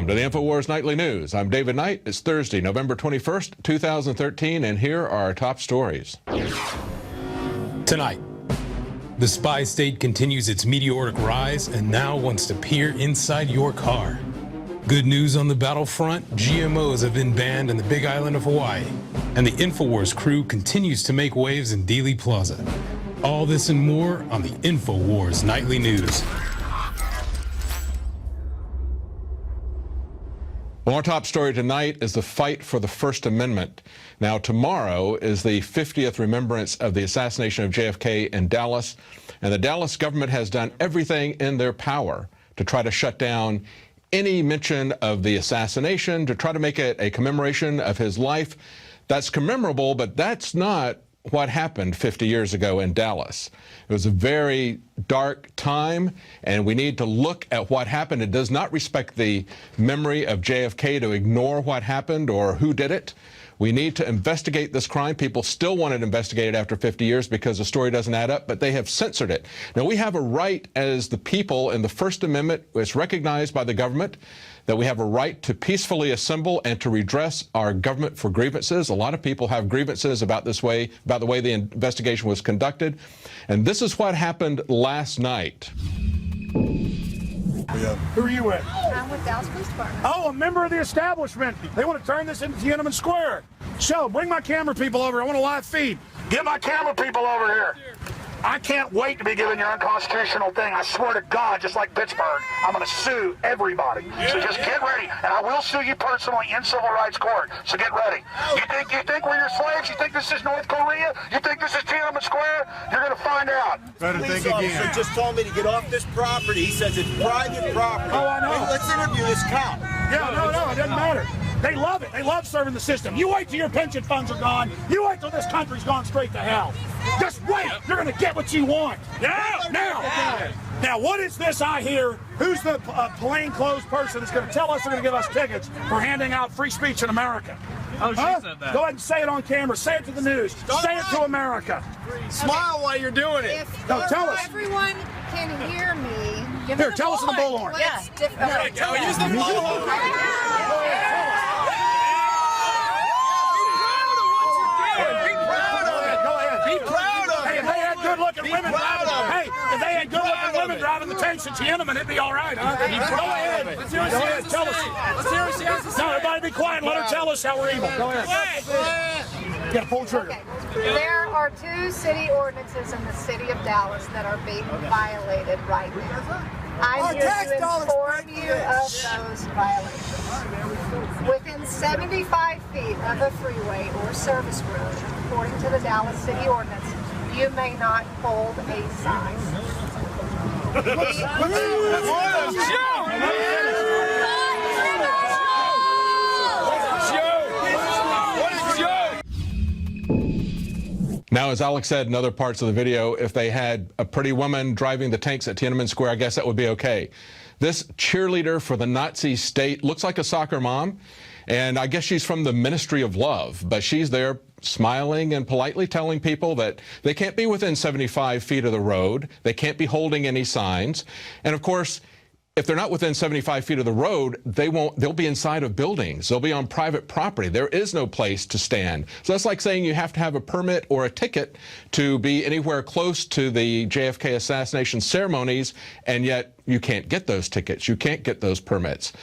to the InfoWars Nightly News. I'm David Knight. It's Thursday, November 21st, 2013, and here are our top stories. Tonight, the spy state continues its meteoric rise and now wants to peer inside your car. Good news on the battlefront, GMOs have been banned in the Big Island of Hawaii, and the InfoWars crew continues to make waves in Dealey Plaza. All this and more on the InfoWars Nightly News. Well, our top story tonight is the fight for the First Amendment. Now, tomorrow is the 50th remembrance of the assassination of JFK in Dallas, and the Dallas government has done everything in their power to try to shut down any mention of the assassination, to try to make it a commemoration of his life. That's commemorable, but that's not what happened 50 years ago in Dallas. It was a very dark time, and we need to look at what happened. It does not respect the memory of JFK to ignore what happened or who did it. We need to investigate this crime. People still want it investigated after 50 years because the story doesn't add up, but they have censored it. Now, we have a right as the people in the First Amendment, it's recognized by the government, that we have a right to peacefully assemble and to redress our government for grievances. A lot of people have grievances about the way the investigation was conducted. And this is what happened last night. Who are you with? I'm with Dallas Police Department. Oh, a member of the establishment. They want to turn this into Tiananmen Square. So, bring my camera people over. I want a live feed. Get my camera people over here. I can't wait to be given your unconstitutional thing. I swear to God, just like Pittsburgh, I'm going to sue everybody. So just get ready, and I will sue you personally in civil rights court. So get ready. You think we're your slaves? You think this is North Korea? You think this is Tiananmen Square? You're going to find out. Better think again. Just told me to get off this property. He says it's private property. Oh, I know. Hey, let's interview this cop. Yeah, no, it doesn't matter. They love it. They love serving the system. You wait till your pension funds are gone. You wait till this country's gone straight to hell. Just wait. You're going to get what you want. Now, what is this I hear? Who's the plainclothes person that's going to tell us they're going to give us tickets for handing out free speech in America? Oh, she said that. Go ahead and say it on camera. Say it to the news. Say it to America. Smile while you're doing it. No, tell us. Everyone can hear me. Here, tell us in the bullhorn. Yeah. Use the bullhorn. If they had good-looking women driving the tanks in Tiananmen, it'd be all right, huh? Go ahead. Go ahead. Tell us. Let's hear what she has to say. No, everybody be quiet. Let her tell us how we're evil. Go ahead. You got to pull the trigger. Okay. There are two city ordinances in the city of Dallas that are being violated right now. I'm here to inform you of those violations. Within 75 feet of a freeway or service road, according to the Dallas City Ordinance, you may not hold a sign. Now, as Alex said in other parts of the video, if they had a pretty woman driving the tanks at Tiananmen Square, I guess that would be okay. This cheerleader for the Nazi state looks like a soccer mom, and I guess she's from the Ministry of Love, but she's there smiling and politely telling people that they can't be within 75 feet of the road, they can't be holding any signs, and of course, if they're not within 75 feet of the road, they'll be inside of buildings. They'll be on private property. There is no place to stand. So that's like saying you have to have a permit or a ticket to be anywhere close to the JFK assassination ceremonies, and yet you can't get those tickets. You can't get those permits.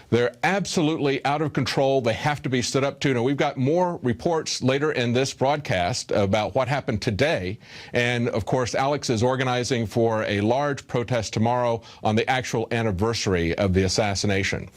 They're absolutely out of control. They have to be stood up to. Now, we've got more reports later in this broadcast about what happened today. And, of course, Alex is organizing for a large protest tomorrow on the actual anniversary of the assassination.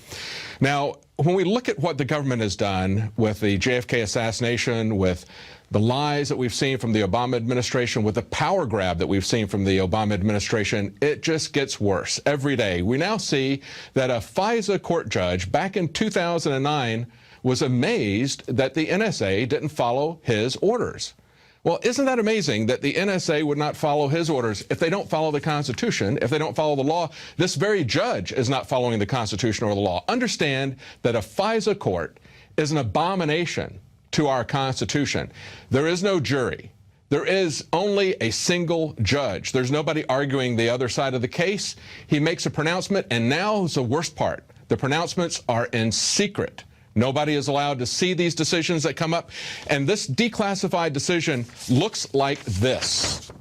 Now, when we look at what the government has done with the JFK assassination, with the lies that we've seen from the Obama administration, with the power grab that we've seen from the Obama administration, it just gets worse every day. We now see that a FISA court judge back in 2009 was amazed that the NSA didn't follow his orders. Well, isn't that amazing that the NSA would not follow his orders if they don't follow the Constitution, if they don't follow the law? This very judge is not following the Constitution or the law. Understand that a FISA court is an abomination to our Constitution. There is no jury. There is only a single judge. There's nobody arguing the other side of the case. He makes a pronouncement, and now is the worst part. The pronouncements are in secret. Nobody is allowed to see these decisions that come up. And this declassified decision looks like this.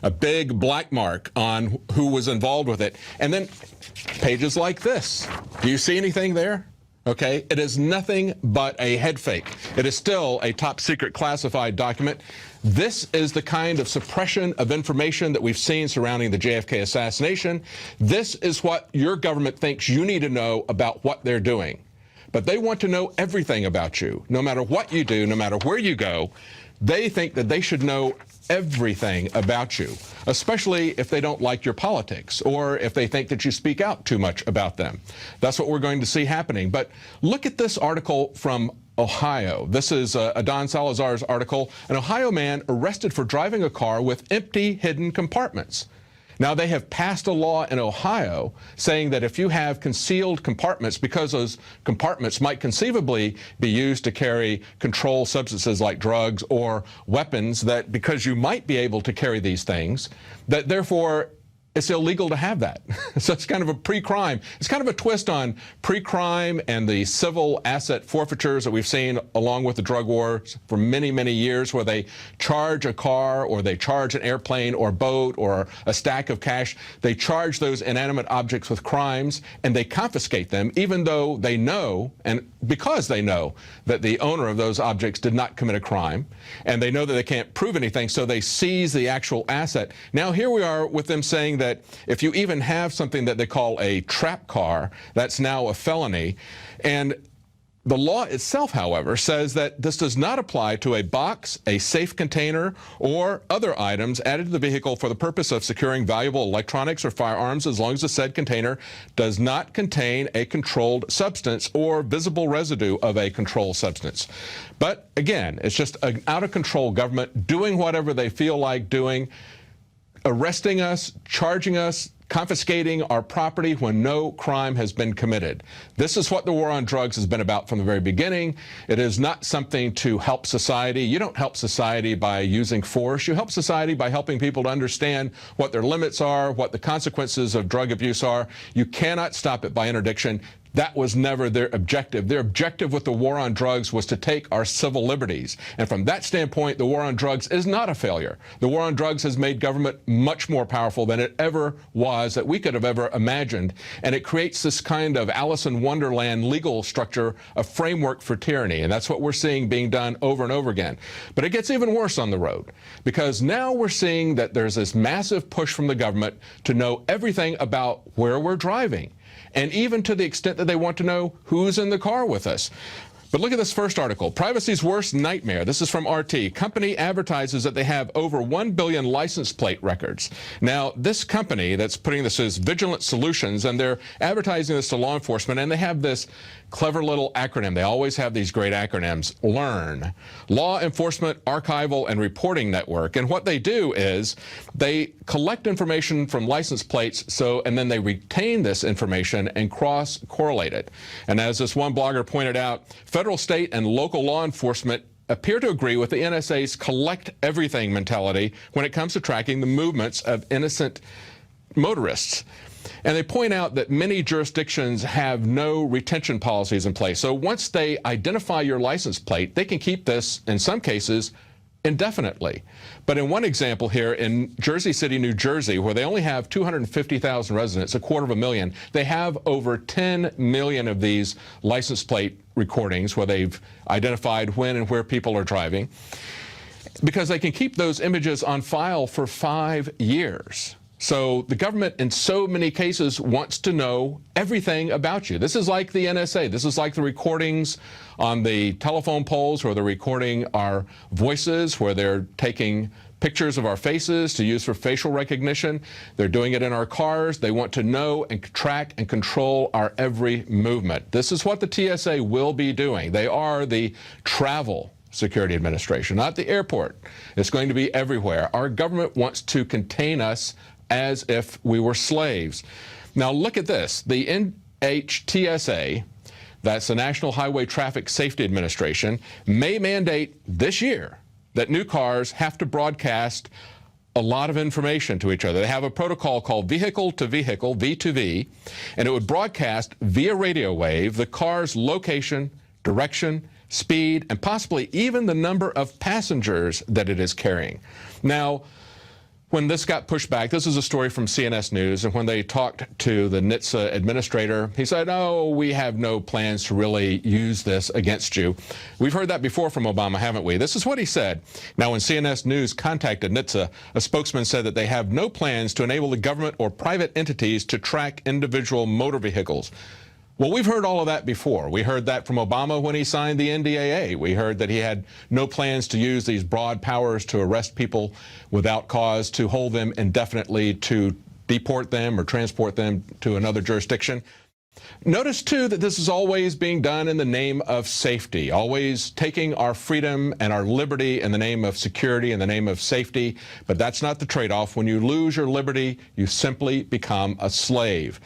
A big black mark on who was involved with it. And then pages like this. Do you see anything there? Okay, it is nothing but a head fake. It is still a top secret classified document. This is the kind of suppression of information that we've seen surrounding the JFK assassination. This is what your government thinks you need to know about what they're doing. But they want to know everything about you. No matter what you do, no matter where you go, they think that they should know everything about you, especially if they don't like your politics or if they think that you speak out too much about them. That's what we're going to see happening. But look at this article from Ohio. This is Don Salazar's article. An Ohio man arrested for driving a car with empty hidden compartments. Now, they have passed a law in Ohio saying that if you have concealed compartments, because those compartments might conceivably be used to carry controlled substances like drugs or weapons, that because you might be able to carry these things, that therefore it's illegal to have that. So it's kind of a pre-crime. It's kind of a twist on pre-crime and the civil asset forfeitures that we've seen along with the drug wars for many, many years, where they charge a car or they charge an airplane or boat or a stack of cash. They charge those inanimate objects with crimes and they confiscate them, even though they know, and because they know that the owner of those objects did not commit a crime, and they know that they can't prove anything, so they seize the actual asset. Now here we are with them saying that if you even have something that they call a trap car, that's now a felony. And the law itself, however, says that this does not apply to a box, a safe container, or other items added to the vehicle for the purpose of securing valuable electronics or firearms, as long as the said container does not contain a controlled substance or visible residue of a controlled substance. But again, it's just an out-of-control government doing whatever they feel like doing, arresting us, charging us, confiscating our property when no crime has been committed. This is what the war on drugs has been about from the very beginning. It is not something to help society. You don't help society by using force. You help society by helping people to understand what their limits are, what the consequences of drug abuse are. You cannot stop it by interdiction. That was never their objective. Their objective with the war on drugs was to take our civil liberties. And from that standpoint, the war on drugs is not a failure. The war on drugs has made government much more powerful than it ever was, that we could have ever imagined. And it creates this kind of Alice in Wonderland legal structure, a framework for tyranny. And that's what we're seeing being done over and over again. But it gets even worse on the road, because now we're seeing that there's this massive push from the government to know everything about where we're driving, and even to the extent that they want to know who's in the car with us. But look at this first article. Privacy's worst nightmare. This is from RT. Company advertises that they have over 1 billion license plate records. Now, this company that's putting this is Vigilant Solutions, and they're advertising this to law enforcement, and they have this clever little acronym. They always have these great acronyms. LEARN, Law Enforcement Archival and Reporting Network. And what they do is they collect information from license plates, and then they retain this information and cross-correlate it. And as this one blogger pointed out, federal, state, and local law enforcement appear to agree with the NSA's collect everything mentality when it comes to tracking the movements of innocent motorists. And they point out that many jurisdictions have no retention policies in place. So once they identify your license plate, they can keep this, in some cases, indefinitely. But in one example here in Jersey City, New Jersey, where they only have 250,000 residents, 250,000, they have over 10 million of these license plate recordings where they've identified when and where people are driving, because they can keep those images on file for 5 years. So the government, in so many cases, wants to know everything about you. This is like the NSA. This is like the recordings on the telephone poles where they're recording our voices, where they're taking pictures of our faces to use for facial recognition. They're doing it in our cars. They want to know and track and control our every movement. This is what the TSA will be doing. They are the travel security administration, not the airport. It's going to be everywhere. Our government wants to contain us as if we were slaves. Now look at this. The NHTSA, that's the National Highway Traffic Safety Administration, may mandate this year that new cars have to broadcast a lot of information to each other. They have a protocol called vehicle to vehicle, V2V, and it would broadcast via radio wave the car's location, direction, speed, and possibly even the number of passengers that it is carrying. Now, when this got pushed back, this is a story from CNS News, and when they talked to the NHTSA administrator, he said, "Oh, we have no plans to really use this against you." We've heard that before from Obama, haven't we? This is what he said. Now, when CNS News contacted NHTSA, a spokesman said that they have no plans to enable the government or private entities to track individual motor vehicles. Well, we've heard all of that before. We heard that from Obama when he signed the NDAA. We heard that he had no plans to use these broad powers to arrest people without cause, to hold them indefinitely, to deport them or transport them to another jurisdiction. Notice, too, that this is always being done in the name of safety, always taking our freedom and our liberty in the name of security, in the name of safety. But that's not the trade-off. When you lose your liberty, you simply become a slave.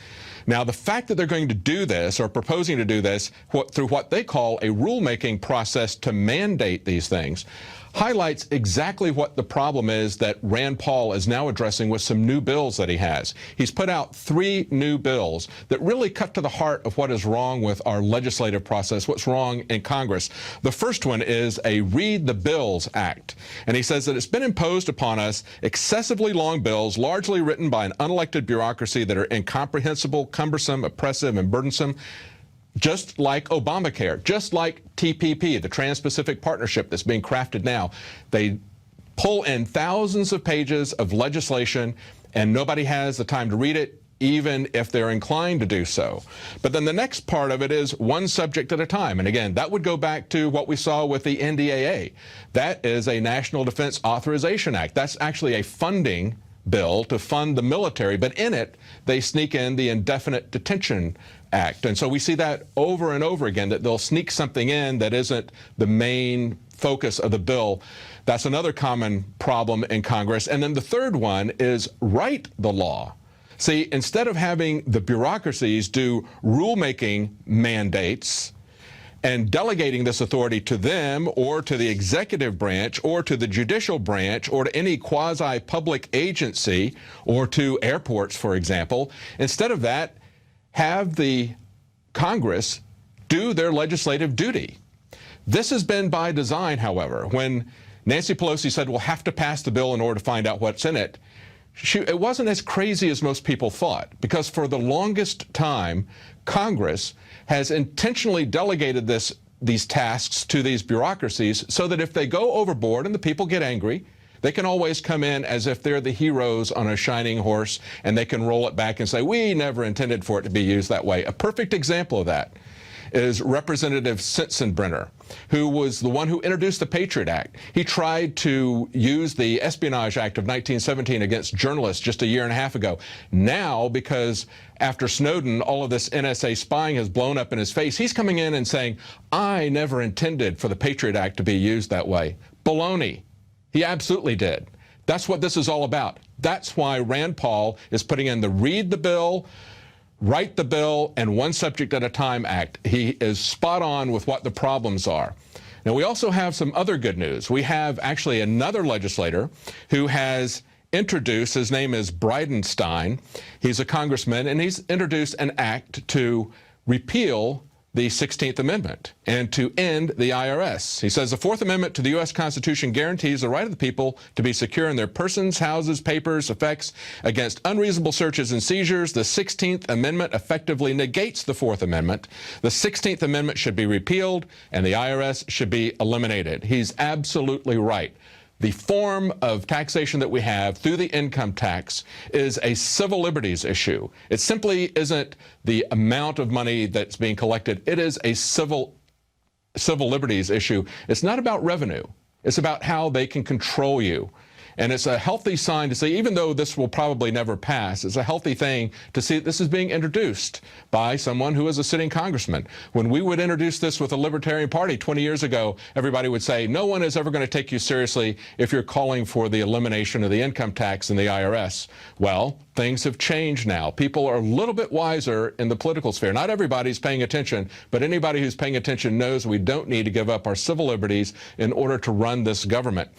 Now, the fact that they're going to do this, or proposing to do this, through what they call a rulemaking process to mandate these things, highlights exactly what the problem is that Rand Paul is now addressing with some new bills that he has. He's put out 3 new bills that really cut to the heart of what is wrong with our legislative process, what's wrong in Congress. The first one is a Read the Bills Act. And he says that it's been imposed upon us excessively long bills, largely written by an unelected bureaucracy, that are incomprehensible, cumbersome, oppressive, and burdensome. Just like Obamacare, just like TPP, the Trans-Pacific Partnership that's being crafted now. They pull in thousands of pages of legislation, and nobody has the time to read it, even if they're inclined to do so. But then the next part of it is one subject at a time. And again, that would go back to what we saw with the NDAA. That is a National Defense Authorization Act. That's actually a funding bill to fund the military, but in it, they sneak in the Indefinite Detention Act. And so we see that over and over again, that they'll sneak something in that isn't the main focus of the bill. That's another common problem in Congress. And then the third one is write the law. See, instead of having the bureaucracies do rulemaking mandates and delegating this authority to them or to the executive branch or to the judicial branch or to any quasi-public agency or to airports, for example, instead of that, have the Congress do their legislative duty. This has been by design, however. When Nancy Pelosi said we'll have to pass the bill in order to find out what's in it, it wasn't as crazy as most people thought, because for the longest time, Congress has intentionally delegated these tasks to these bureaucracies so that if they go overboard and the people get angry, they can always come in as if they're the heroes on a shining horse, and they can roll it back and say, we never intended for it to be used that way. A perfect example of that is Representative Sensenbrenner, who was the one who introduced the Patriot Act. He tried to use the Espionage Act of 1917 against journalists just a year and a half ago. Now, because after Snowden, all of this NSA spying has blown up in his face, he's coming in and saying, I never intended for the Patriot Act to be used that way. Baloney. He absolutely did. That's what this is all about. That's why Rand Paul is putting in the Read the Bill, Write the Bill, and One Subject at a Time Act. He is spot on with what the problems are. Now, we also have some other good news. We have actually another legislator who has introduced, his name is Bridenstine. He's a congressman, and he's introduced an act to repeal the 16th Amendment and to end the IRS. He says the 4th Amendment to the U.S. Constitution guarantees the right of the people to be secure in their persons, houses, papers, effects against unreasonable searches and seizures. The 16th Amendment effectively negates the 4th Amendment. The 16th Amendment should be repealed, and the IRS should be eliminated. He's absolutely right. The form of taxation that we have through the income tax is a civil liberties issue. It simply isn't the amount of money that's being collected. It is a civil liberties issue. It's not about revenue. It's about how they can control you. And it's a healthy sign to see, even though this will probably never pass, it's a healthy thing to see that this is being introduced by someone who is a sitting congressman. When we would introduce this with the Libertarian Party 20 years ago, everybody would say, no one is ever going to take you seriously if you're calling for the elimination of the income tax in the IRS. Well, things have changed now. People are a little bit wiser in the political sphere. Not everybody's paying attention, but anybody who's paying attention knows we don't need to give up our civil liberties in order to run this government.